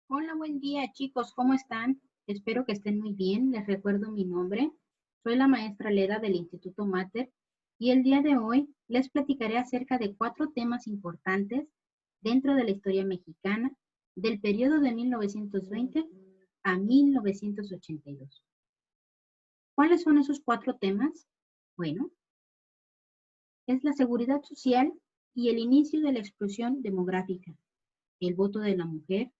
Hola, buen día chicos, ¿cómo están? Espero que estén muy bien. Les recuerdo mi nombre. Soy la maestra Leda del Instituto Mater y el día de hoy les platicaré acerca de 4 temas importantes dentro de la historia mexicana del periodo de 1920 a 1982. ¿Cuáles son esos 4 temas? Bueno, es la seguridad social y el inicio de la explosión demográfica, el voto de la mujer,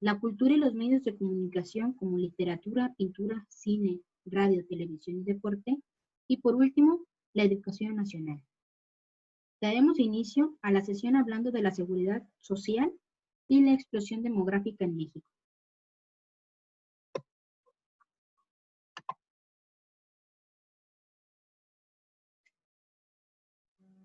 la cultura y los medios de comunicación como literatura, pintura, cine, radio, televisión y deporte. Y por último, la educación nacional. Daremos inicio a la sesión hablando de la seguridad social y la explosión demográfica en México.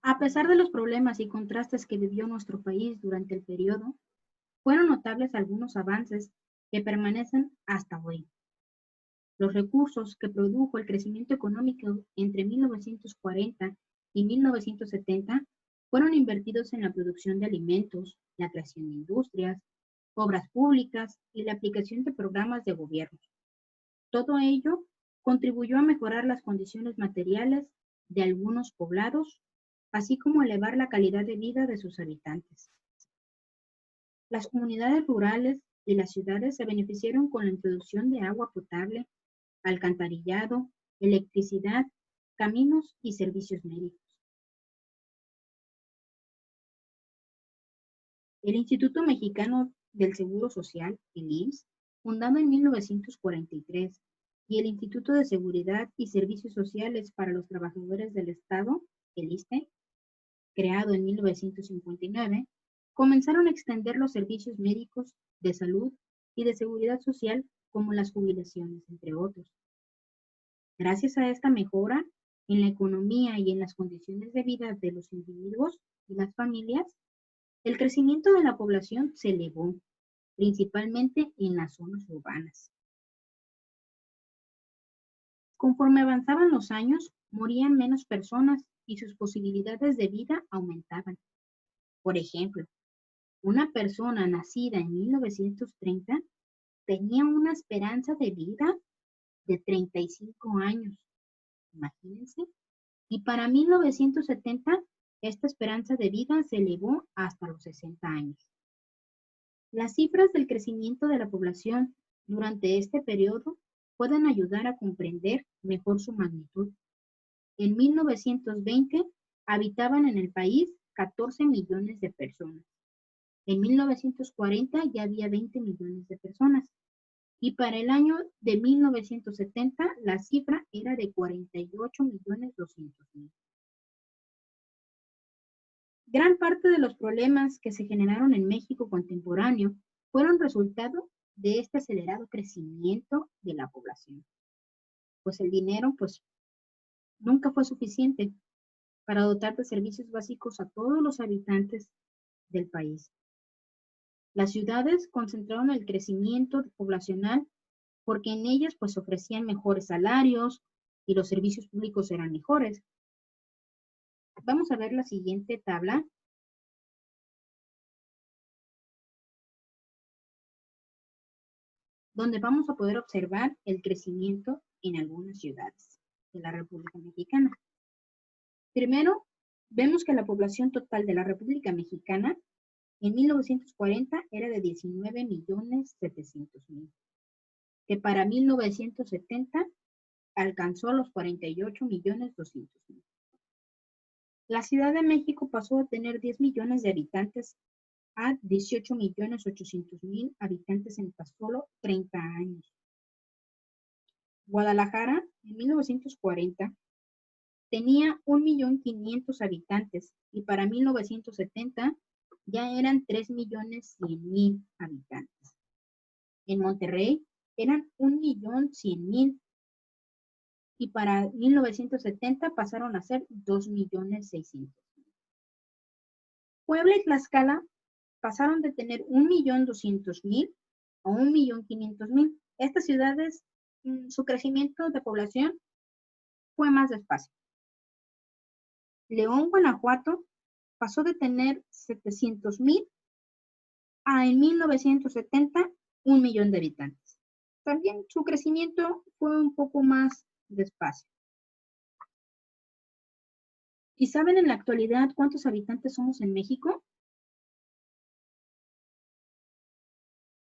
A pesar de los problemas y contrastes que vivió nuestro país durante el periodo, fueron notables algunos avances que permanecen hasta hoy. Los recursos que produjo el crecimiento económico entre 1940 y 1970 fueron invertidos en la producción de alimentos, la creación de industrias, obras públicas y la aplicación de programas de gobierno. Todo ello contribuyó a mejorar las condiciones materiales de algunos poblados, así como elevar la calidad de vida de sus habitantes. Las comunidades rurales y las ciudades se beneficiaron con la introducción de agua potable, alcantarillado, electricidad, caminos y servicios médicos. El Instituto Mexicano del Seguro Social, el IMSS, fundado en 1943, y el Instituto de Seguridad y Servicios Sociales para los Trabajadores del Estado, el ISSSTE, creado en 1959, comenzaron a extender los servicios médicos, de salud y de seguridad social, como las jubilaciones, entre otros. Gracias a esta mejora en la economía y en las condiciones de vida de los individuos y las familias, el crecimiento de la población se elevó, principalmente en las zonas urbanas. Conforme avanzaban los años, morían menos personas y sus posibilidades de vida aumentaban. Por ejemplo, una persona nacida en 1930 tenía una esperanza de vida de 35 años. Imagínense. Y para 1970, esta esperanza de vida se elevó hasta los 60 años. Las cifras del crecimiento de la población durante este periodo pueden ayudar a comprender mejor su magnitud. En 1920 habitaban en el país 14 millones de personas. En 1940 ya había 20 millones de personas. Y para el año de 1970 la cifra era de 48.200.000. Gran parte de los problemas que se generaron en México contemporáneo fueron resultado de este acelerado crecimiento de la población. Pues el dinero nunca fue suficiente para dotar de servicios básicos a todos los habitantes del país. Las ciudades concentraron el crecimiento poblacional porque en ellas ofrecían mejores salarios y los servicios públicos eran mejores. Vamos a ver la siguiente tabla, donde vamos a poder observar el crecimiento en algunas ciudades de la República Mexicana. Primero, vemos que la población total de la República Mexicana en 1940 era de 19.700.000, que para 1970 alcanzó los 48.200.000. La Ciudad de México pasó a tener 10 millones de habitantes a 18.800.000 habitantes en tan solo 30 años. Guadalajara, en 1940, tenía 1.500.000 habitantes y para 1970 ya eran 3.100.000 habitantes. En Monterrey eran 1.100.000 y para 1970 pasaron a ser 2.600.000. Puebla y Tlaxcala pasaron de tener 1.200.000 a 1.500.000. Estas ciudades, su crecimiento de población fue más despacio. León, Guanajuato, pasó de tener 700.000 a en 1970 1 millón de habitantes. También su crecimiento fue un poco más despacio. ¿Y saben en la actualidad cuántos habitantes somos en México?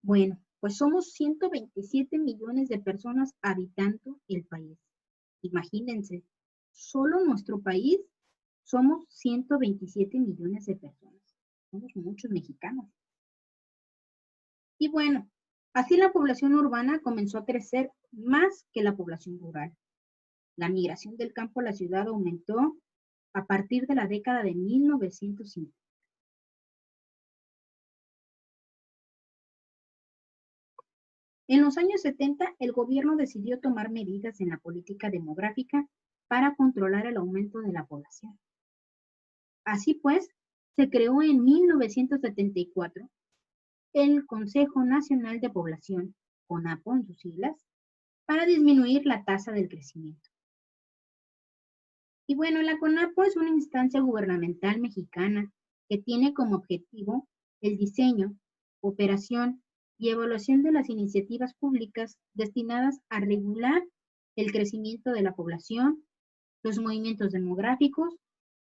Bueno, pues somos 127 millones de personas habitando el país. Imagínense, solo nuestro país somos 127 millones de personas. Somos muchos mexicanos. Y bueno, así la población urbana comenzó a crecer más que la población rural. La migración del campo a la ciudad aumentó a partir de la década de 1950. En los años 70, el gobierno decidió tomar medidas en la política demográfica para controlar el aumento de la población. Así pues, se creó en 1974 el Consejo Nacional de Población, CONAPO en sus siglas, para disminuir la tasa del crecimiento. Y bueno, la CONAPO es una instancia gubernamental mexicana que tiene como objetivo el diseño, operación y evaluación de las iniciativas públicas destinadas a regular el crecimiento de la población, los movimientos demográficos,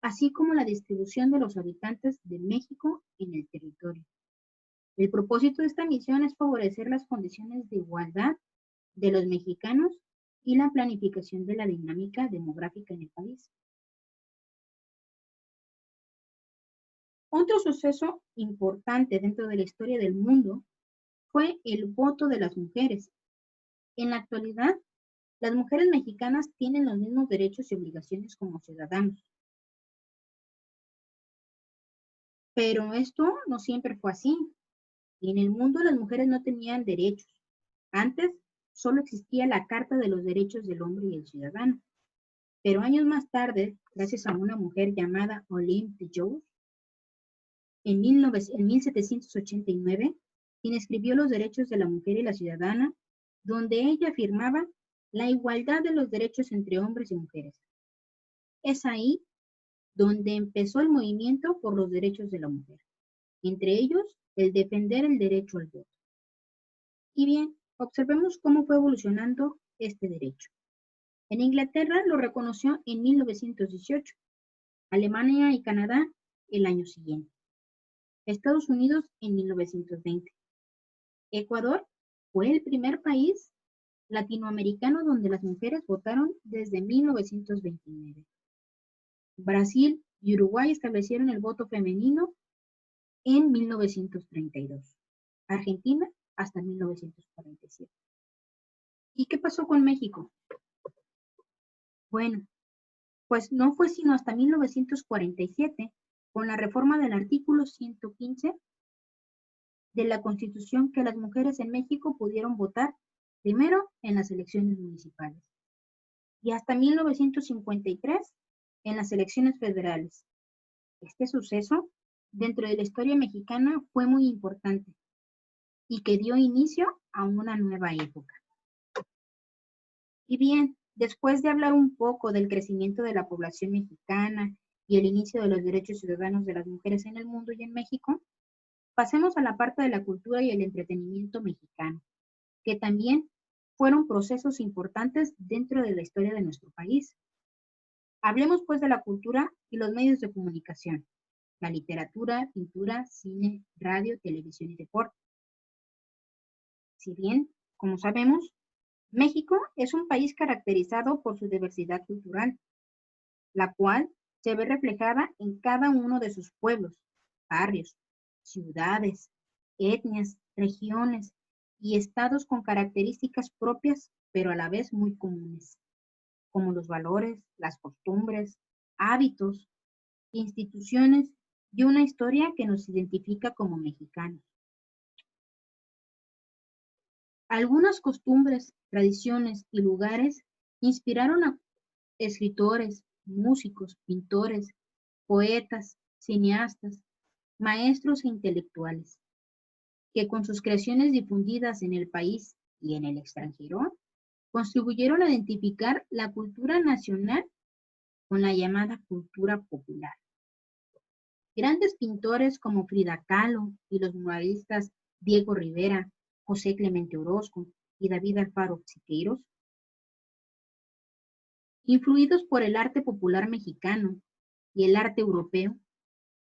así como la distribución de los habitantes de México en el territorio. El propósito de esta misión es favorecer las condiciones de igualdad de los mexicanos y la planificación de la dinámica demográfica en el país. Otro suceso importante dentro de la historia del mundo fue el voto de las mujeres. En la actualidad, las mujeres mexicanas tienen los mismos derechos y obligaciones como ciudadanos. Pero esto no siempre fue así. En el mundo las mujeres no tenían derechos. Antes solo existía la Carta de los Derechos del Hombre y el Ciudadano. Pero años más tarde, gracias a una mujer llamada Olympe de Gouges, en 1789, quien escribió Los Derechos de la Mujer y la Ciudadana, donde ella afirmaba la igualdad de los derechos entre hombres y mujeres. Es ahí donde empezó el movimiento por los derechos de la mujer, entre ellos el defender el derecho al voto. Y bien, observemos cómo fue evolucionando este derecho. En Inglaterra lo reconoció en 1918, Alemania y Canadá el año siguiente, Estados Unidos en 1920. Ecuador fue el primer país latinoamericano donde las mujeres votaron desde 1929. Brasil y Uruguay establecieron el voto femenino en 1932. Argentina hasta 1947. ¿Y qué pasó con México? Bueno, pues no fue sino hasta 1947, con la reforma del artículo 115 de la Constitución, que las mujeres en México pudieron votar primero en las elecciones municipales y hasta 1953 en las elecciones federales. Este suceso, dentro de la historia mexicana, fue muy importante y que dio inicio a una nueva época. Y bien, después de hablar un poco del crecimiento de la población mexicana y el inicio de los derechos ciudadanos de las mujeres en el mundo y en México, pasemos a la parte de la cultura y el entretenimiento mexicano, que también fueron procesos importantes dentro de la historia de nuestro país. Hablemos pues de la cultura y los medios de comunicación, la literatura, pintura, cine, radio, televisión y deporte. Si bien, como sabemos, México es un país caracterizado por su diversidad cultural, la cual se ve reflejada en cada uno de sus pueblos, barrios, ciudades, etnias, regiones y estados con características propias, pero a la vez muy comunes, como los valores, las costumbres, hábitos, instituciones y una historia que nos identifica como mexicanos. Algunas costumbres, tradiciones y lugares inspiraron a escritores, músicos, pintores, poetas, cineastas, maestros e intelectuales, que con sus creaciones difundidas en el país y en el extranjero, contribuyeron a identificar la cultura nacional con la llamada cultura popular. Grandes pintores como Frida Kahlo y los muralistas Diego Rivera, José Clemente Orozco y David Alfaro Siqueiros, influidos por el arte popular mexicano y el arte europeo,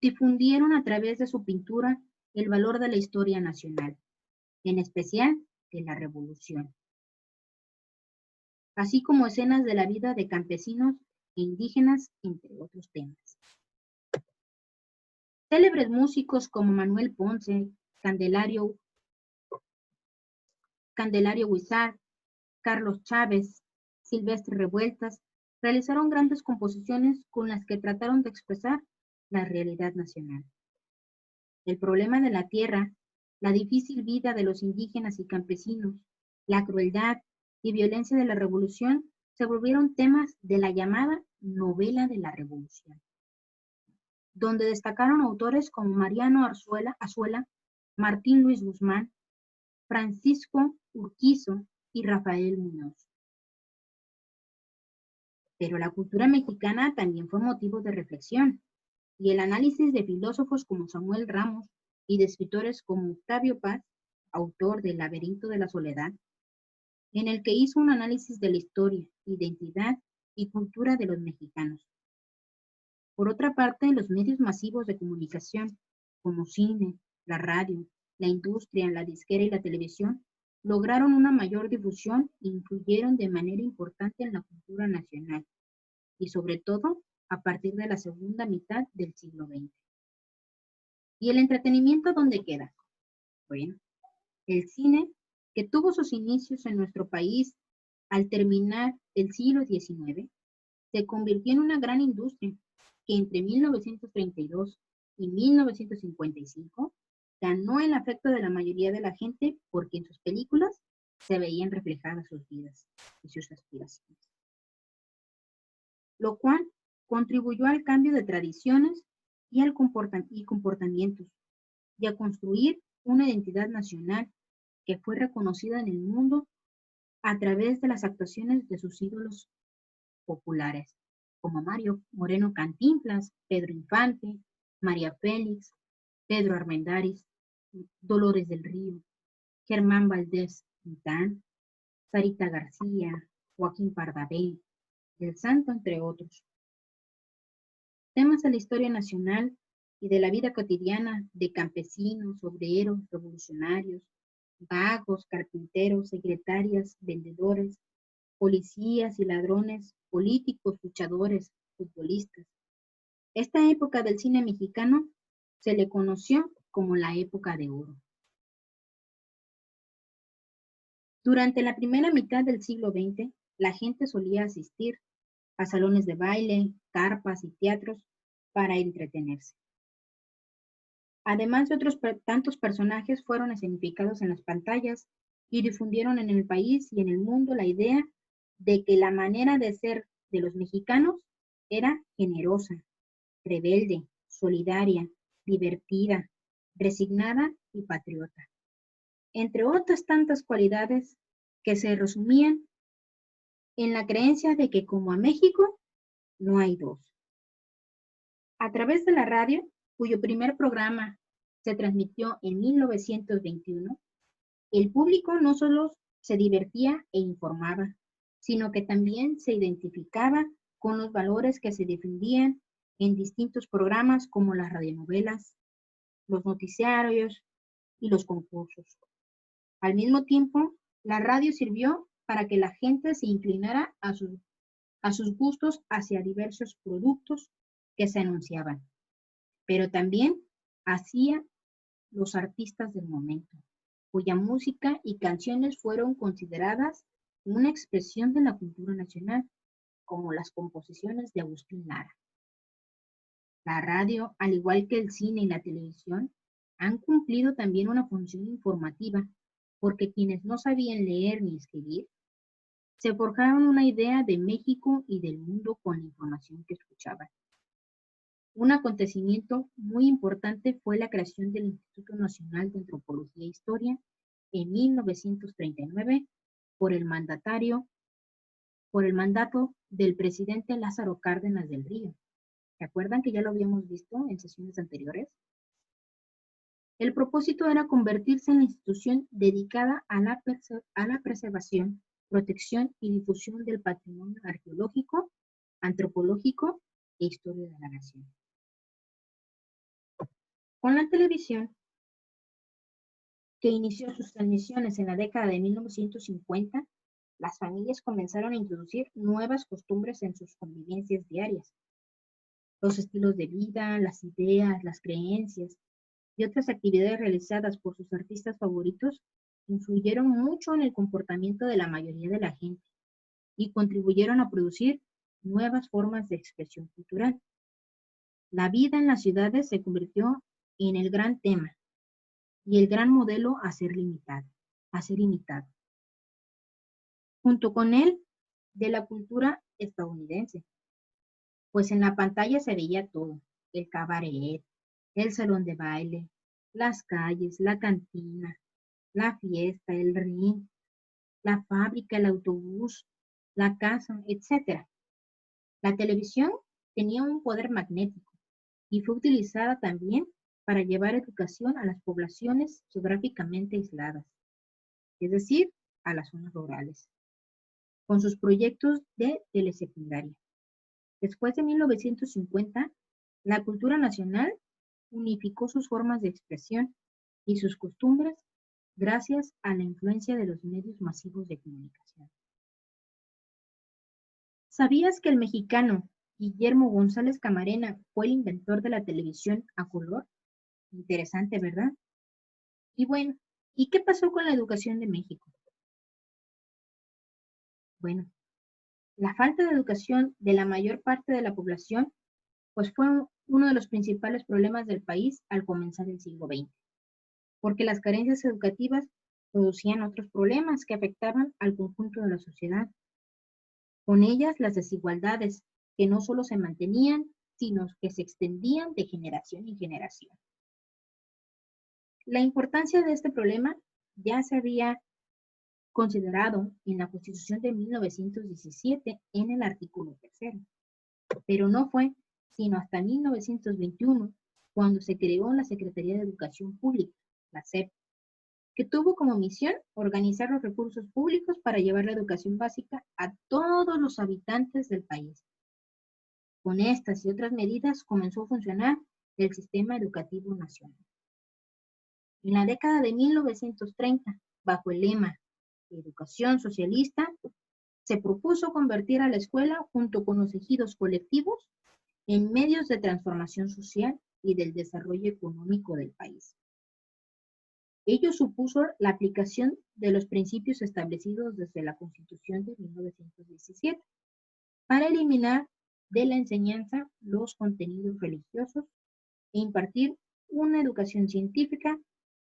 difundieron a través de su pintura el valor de la historia nacional, en especial de la Revolución, así como escenas de la vida de campesinos e indígenas, entre otros temas. Célebres músicos como Manuel Ponce, Candelario Huizar, Carlos Chávez, Silvestre Revueltas, realizaron grandes composiciones con las que trataron de expresar la realidad nacional. El problema de la tierra, la difícil vida de los indígenas y campesinos, la crueldad y violencia de la revolución se volvieron temas de la llamada novela de la revolución, donde destacaron autores como Mariano Azuela, Martín Luis Guzmán, Francisco Urquizo y Rafael Muñoz. Pero la cultura mexicana también fue motivo de reflexión, y el análisis de filósofos como Samuel Ramos y de escritores como Octavio Paz, autor del Laberinto de la Soledad, en el que hizo un análisis de la historia, identidad y cultura de los mexicanos. Por otra parte, los medios masivos de comunicación, como cine, la radio, la industria, la disquera y la televisión, lograron una mayor difusión e influyeron de manera importante en la cultura nacional, y sobre todo a partir de la segunda mitad del siglo XX. ¿Y el entretenimiento dónde queda? Bueno, el cine, que tuvo sus inicios en nuestro país al terminar el siglo XIX, se convirtió en una gran industria que entre 1932 y 1955 ganó el afecto de la mayoría de la gente porque en sus películas se veían reflejadas sus vidas y sus aspiraciones, lo cual contribuyó al cambio de tradiciones y comportamientos y a construir una identidad nacional que fue reconocida en el mundo a través de las actuaciones de sus ídolos populares, como Mario Moreno Cantinflas, Pedro Infante, María Félix, Pedro Armendáriz, Dolores del Río, Germán Valdés Tintán, Sarita García, Joaquín Pardavé, del Santo, entre otros. Temas de la historia nacional y de la vida cotidiana de campesinos, obreros, revolucionarios, vagos, carpinteros, secretarias, vendedores, policías y ladrones, políticos, luchadores, futbolistas. Esta época del cine mexicano se le conoció como la época de oro. Durante la primera mitad del siglo XX, la gente solía asistir a salones de baile, carpas y teatros para entretenerse. Además de otros tantos personajes fueron escenificados en las pantallas y difundieron en el país y en el mundo la idea de que la manera de ser de los mexicanos era generosa, rebelde, solidaria, divertida, resignada y patriota, entre otras tantas cualidades que se resumían en la creencia de que como a México no hay dos. A través de la radio, cuyo primer programa se transmitió en 1921, el público no solo se divertía e informaba, sino que también se identificaba con los valores que se defendían en distintos programas como las radionovelas, los noticiarios y los concursos. Al mismo tiempo, la radio sirvió para que la gente se inclinara a sus gustos hacia diversos productos que se anunciaban, pero también hacia los artistas del momento, cuya música y canciones fueron consideradas una expresión de la cultura nacional, como las composiciones de Agustín Lara. La radio, al igual que el cine y la televisión, han cumplido también una función informativa, porque quienes no sabían leer ni escribir, se forjaron una idea de México y del mundo con la información que escuchaban. Un acontecimiento muy importante fue la creación del Instituto Nacional de Antropología e Historia en 1939 por el mandato del presidente Lázaro Cárdenas del Río, ¿Se acuerdan que ya lo habíamos visto en sesiones anteriores? El propósito era convertirse en la institución dedicada a la preservación, protección y difusión del patrimonio arqueológico, antropológico e historia de la nación. Con la televisión, que inició sus transmisiones en la década de 1950, las familias comenzaron a introducir nuevas costumbres en sus convivencias diarias. Los estilos de vida, las ideas, las creencias y otras actividades realizadas por sus artistas favoritos influyeron mucho en el comportamiento de la mayoría de la gente y contribuyeron a producir nuevas formas de expresión cultural. La vida en las ciudades se convirtió en el gran tema y el gran modelo a ser imitado. Junto con él, de la cultura estadounidense, pues en la pantalla se veía todo: el cabaret, el salón de baile, las calles, la cantina, la fiesta, el ring, la fábrica, el autobús, la casa, etc. La televisión tenía un poder magnético y fue utilizada también para llevar educación a las poblaciones geográficamente aisladas, es decir, a las zonas rurales, con sus proyectos de telesecundaria. Después de 1950, la cultura nacional unificó sus formas de expresión y sus costumbres gracias a la influencia de los medios masivos de comunicación. ¿Sabías que el mexicano Guillermo González Camarena fue el inventor de la televisión a color? Interesante, ¿verdad? Y bueno, ¿y qué pasó con la educación de México? Bueno, la falta de educación de la mayor parte de la población pues fue uno de los principales problemas del país al comenzar el siglo XX, porque las carencias educativas producían otros problemas que afectaban al conjunto de la sociedad. Con ellas las desigualdades, que no solo se mantenían, sino que se extendían de generación en generación. La importancia de este problema ya se había considerado en la Constitución de 1917 en el artículo 3, pero no fue sino hasta 1921 cuando se creó la Secretaría de Educación Pública, la SEP, que tuvo como misión organizar los recursos públicos para llevar la educación básica a todos los habitantes del país. Con estas y otras medidas comenzó a funcionar el sistema educativo nacional. En la década de 1930, bajo el lema Educación Socialista, se propuso convertir a la escuela, junto con los ejidos colectivos, en medios de transformación social y del desarrollo económico del país. Ello supuso la aplicación de los principios establecidos desde la Constitución de 1917 para eliminar de la enseñanza los contenidos religiosos e impartir una educación científica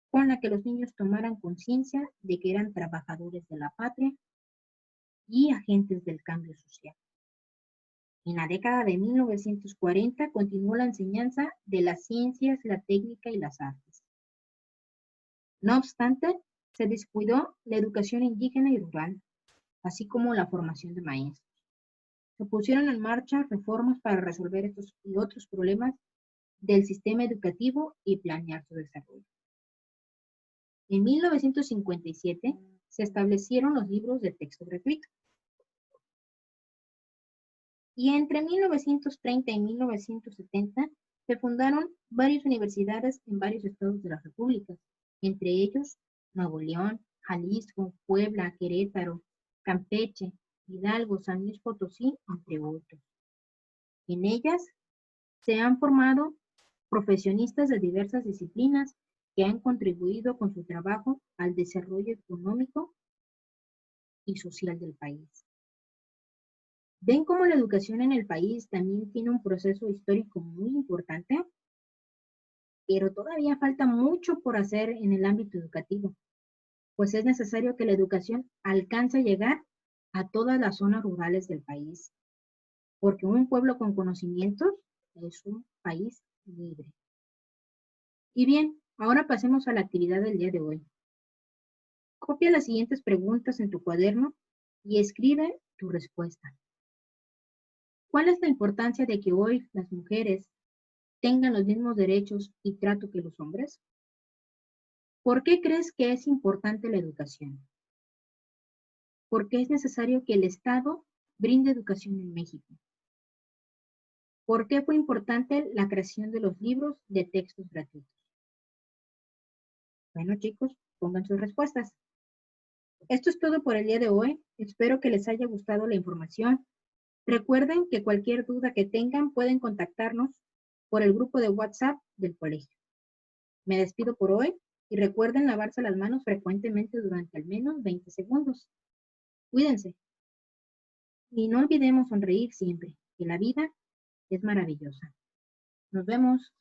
con la que los niños tomaran conciencia de que eran trabajadores de la patria y agentes del cambio social. En la década de 1940 continuó la enseñanza de las ciencias, la técnica y las artes. No obstante, se descuidó la educación indígena y rural, así como la formación de maestros. Se pusieron en marcha reformas para resolver estos y otros problemas del sistema educativo y planear su desarrollo. En 1957 se establecieron los libros de texto gratuito. Y entre 1930 y 1970 se fundaron varias universidades en varios estados de la República, entre ellos Nuevo León, Jalisco, Puebla, Querétaro, Campeche, Hidalgo, San Luis Potosí, entre otros. En ellas se han formado profesionistas de diversas disciplinas que han contribuido con su trabajo al desarrollo económico y social del país. ¿Ven cómo la educación en el país también tiene un proceso histórico muy importante? Pero todavía falta mucho por hacer en el ámbito educativo, pues es necesario que la educación alcance a llegar a todas las zonas rurales del país, porque un pueblo con conocimientos es un país libre. Y bien, ahora pasemos a la actividad del día de hoy. Copia las siguientes preguntas en tu cuaderno y escribe tu respuesta. ¿Cuál es la importancia de que hoy las mujeres tengan los mismos derechos y trato que los hombres? ¿Por qué crees que es importante la educación? ¿Por qué es necesario que el Estado brinde educación en México? ¿Por qué fue importante la creación de los libros de textos gratuitos? Bueno, chicos, pongan sus respuestas. Esto es todo por el día de hoy. Espero que les haya gustado la información. Recuerden que cualquier duda que tengan pueden contactarnos por el grupo de WhatsApp del colegio. Me despido por hoy y recuerden lavarse las manos frecuentemente durante al menos 20 segundos. Cuídense y no olvidemos sonreír siempre, que la vida es maravillosa. Nos vemos.